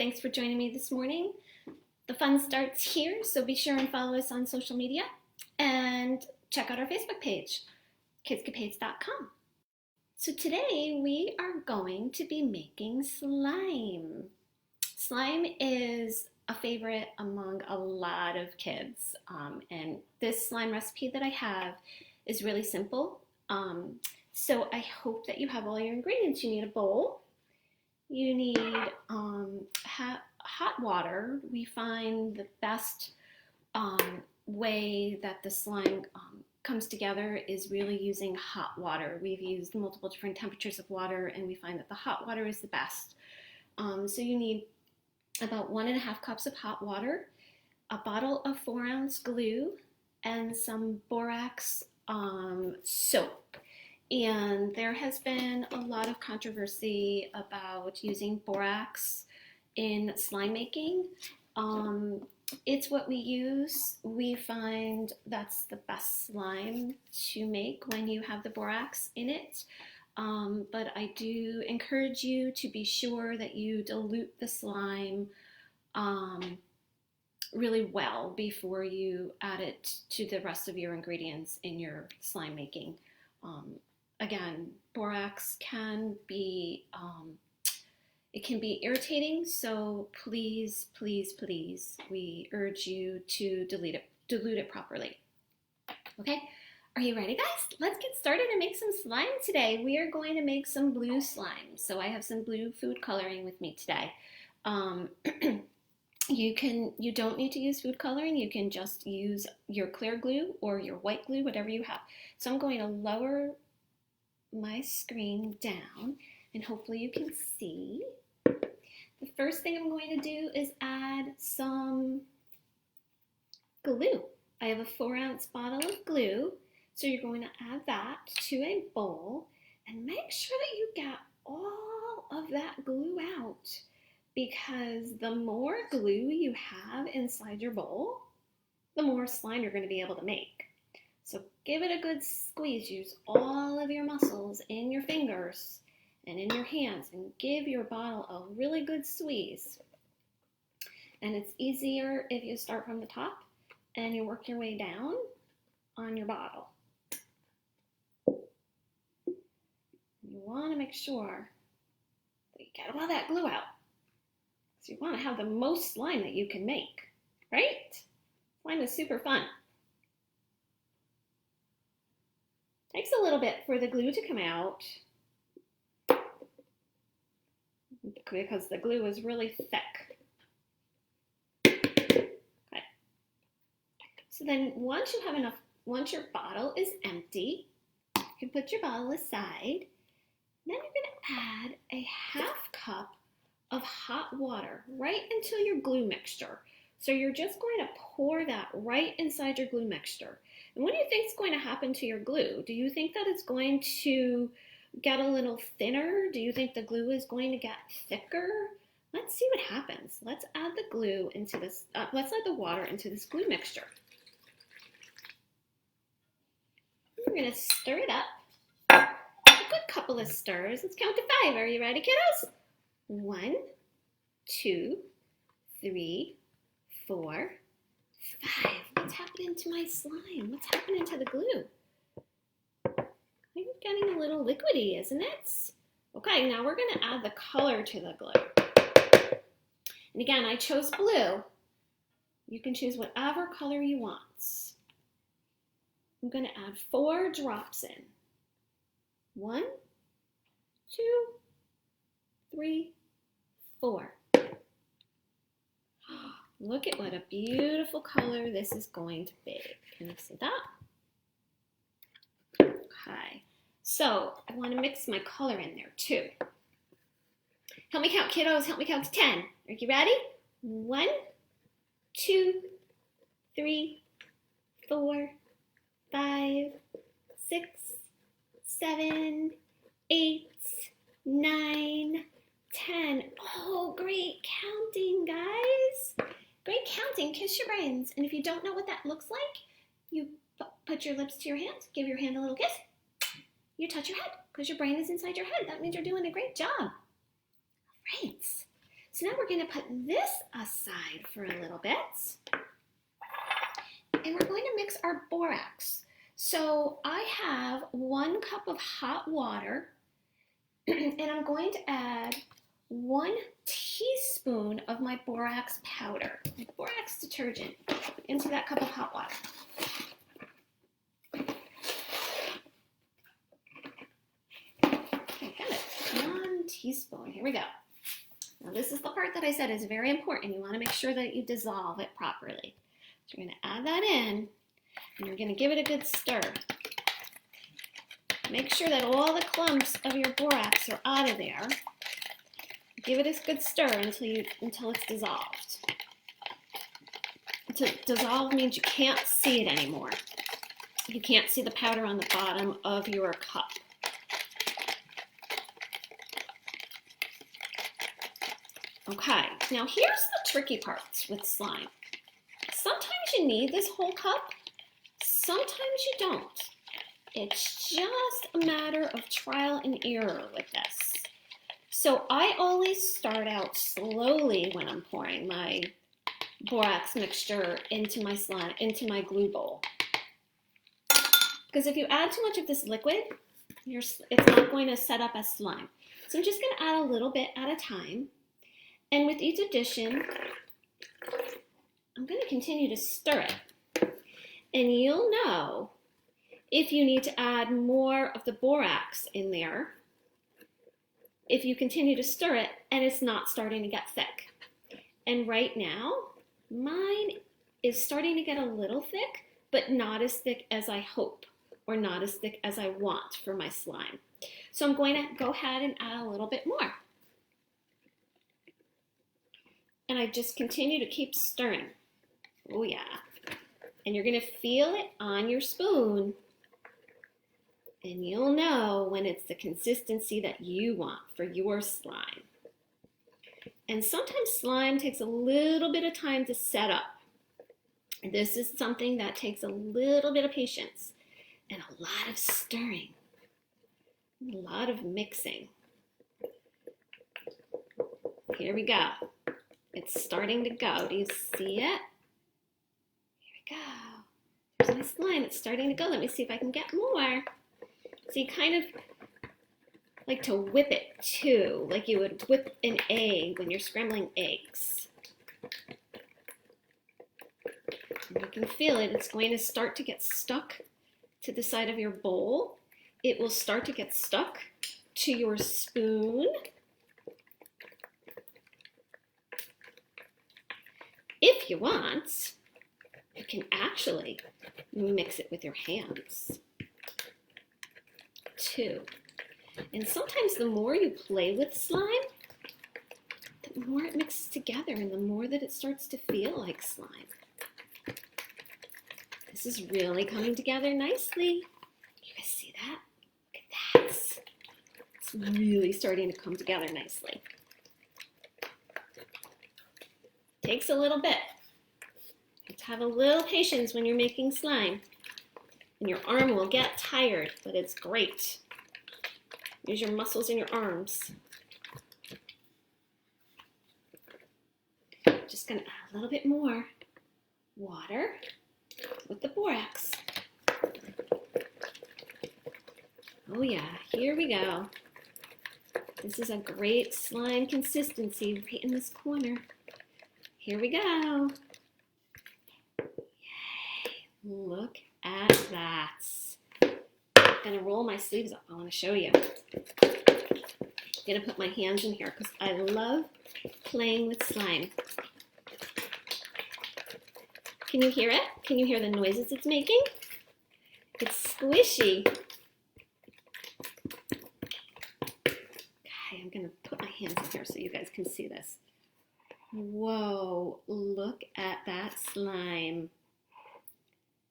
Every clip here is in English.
Thanks for joining me this morning. The fun starts here, so be sure and follow us on social media and check out our Facebook page, Kidscapades.com. So today we are going to be making slime. Slime is a favorite among a lot of kids, and this slime recipe that I have is really simple. So I hope that you have all your ingredients. You need a bowl. You need hot water. We find the best way that the slime comes together is really using hot water. We've used multiple different temperatures of water, and we find that the hot water is the best. So you need about 1.5 cups of hot water, a bottle of 4-ounce glue, and some borax soap. And there has been a lot of controversy about using borax in slime making. It's what we use. We find that's the best slime to make when you have the borax in it. But I do encourage you to be sure that you dilute the slime really well before you add it to the rest of your ingredients in your slime making. Again, borax can be it can be irritating, so please, please, please, we urge you to dilute it properly. Okay, are you ready, guys? Let's get started and make some slime today. We are going to make some blue slime. So I have some blue food coloring with me today. You don't need to use food coloring. You can just use your clear glue or your white glue, whatever you have. So I'm going to lower my screen down and hopefully you can see. The first thing I'm going to do is add some glue. I have a 4-ounce bottle of glue, so you're going to add that to a bowl and make sure that you get all of that glue out, because the more glue you have inside your bowl, the more slime you're going to be able to make. So give it a good squeeze. Use all of your muscles in your fingers and in your hands and give your bottle a really good squeeze. And it's easier if you start from the top and you work your way down on your bottle. You want to make sure that you get all that glue out. So you want to have the most slime that you can make, right? Slime is super fun. Takes a little bit for the glue to come out because the glue is really thick. Okay. So then once your bottle is empty, you can put your bottle aside. Then you're going to add a 1/2 cup of hot water right into your glue mixture. So you're just going to pour that right inside your glue mixture. And what do you think is going to happen to your glue? Do you think that it's going to get a little thinner? Do you think the glue is going to get thicker? Let's see what happens. Let's add the glue into this, let's add the water into this glue mixture. We're going to stir it up. A good couple of stirs. Let's count to 5. Are you ready, kiddos? 1, 2, 3, 4, 5. What's happening to my slime? What's happening to the glue? It's getting a little liquidy, isn't it? Okay, now we're going to add the color to the glue. And again, I chose blue. You can choose whatever color you want. I'm going to add 4 drops in. 1, 2, 3, 4. Look at what a beautiful color this is going to be. Can you see that? Okay, so I want to mix my color in there too. Help me count, kiddos. Help me count to 10. Are you ready? 1, 2, 3, 4, 5, 6, 7, 8, 9, 10. Oh, great counting, guys. Great counting. Kiss your brains. And if you don't know what that looks like, you put your lips to your hand. Give your hand a little kiss. You touch your head because your brain is inside your head. That means you're doing a great job. Right. So now we're going to put this aside for a little bit. And we're going to mix our borax. So I have 1 cup of hot water, and I'm going to add 1 teaspoon of my borax powder, my borax detergent, into that cup of hot water. Okay, got it. 1 teaspoon. Here we go. Now this is the part that I said is very important. You want to make sure that you dissolve it properly. So you're going to add that in, and you're going to give it a good stir. Make sure that all the clumps of your borax are out of there. Give it a good stir until it's dissolved. To dissolve means you can't see it anymore. You can't see the powder on the bottom of your cup. Okay, now here's the tricky parts with slime. Sometimes you need this whole cup, sometimes you don't. It's just a matter of trial and error with this. So I always start out slowly when I'm pouring my borax mixture into my slime, into my glue bowl. Because if you add too much of this liquid, it's not going to set up as slime. So I'm just going to add a little bit at a time. And with each addition, I'm going to continue to stir it. And you'll know if you need to add more of the borax in there, if you continue to stir it and it's not starting to get thick. And right now, mine is starting to get a little thick, but not as thick as I hope, or not as thick as I want for my slime. So I'm going to go ahead and add a little bit more. And I just continue to keep stirring. Oh yeah. And you're going to feel it on your spoon. And you'll know when it's the consistency that you want for your slime. And sometimes slime takes a little bit of time to set up. This is something that takes a little bit of patience and a lot of stirring, a lot of mixing. Here we go. It's starting to go. Do you see it? Here we go. There's my slime. It's starting to go. Let me see if I can get more. So you kind of like to whip it too, like you would whip an egg when you're scrambling eggs. And you can feel it. It's going to start to get stuck to the side of your bowl. It will start to get stuck to your spoon. If you want, you can actually mix it with your hands too. And sometimes the more you play with slime, the more it mixes together and the more that it starts to feel like slime. This is really coming together nicely. You guys see that? Look at that. It's really starting to come together nicely. Takes a little bit. You have to have a little patience when you're making slime. And your arm will get tired, but it's great. Use your muscles in your arms. Just gonna add a little bit more water with the borax. Oh yeah, here we go. This is a great slime consistency right in this corner. Here we go. Yay, look at that. I'm gonna roll my sleeves up. I wanna show you. I'm gonna put my hands in here because I love playing with slime. Can you hear it? Can you hear the noises it's making? It's squishy. Okay, I'm gonna put my hands in here so you guys can see this. Whoa, look at that slime.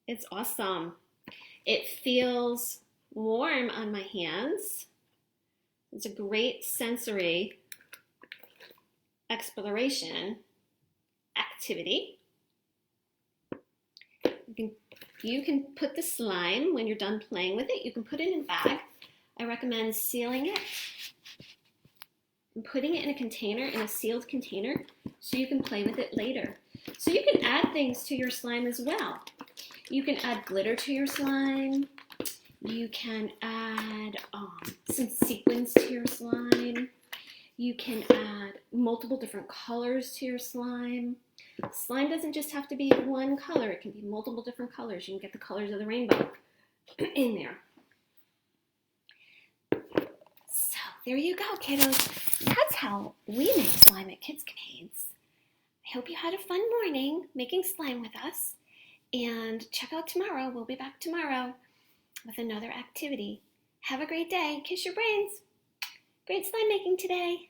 It's awesome. It feels warm on my hands. It's a great sensory exploration activity. You can put the slime, when you're done playing with it, you can put it in a bag. I recommend sealing it and putting it in a container, in a sealed container, so you can play with it later. So you can add things to your slime as well. You can add glitter to your slime. You can add some sequins to your slime. You can add multiple different colors to your slime. Slime doesn't just have to be one color. It can be multiple different colors. You can get the colors of the rainbow in there. So there you go, kiddos. That's how we make slime at Kidscapades. I hope you had a fun morning making slime with us. And check out tomorrow. We'll be back tomorrow with another activity. Have a great day. Kiss your brains. Great slime making today.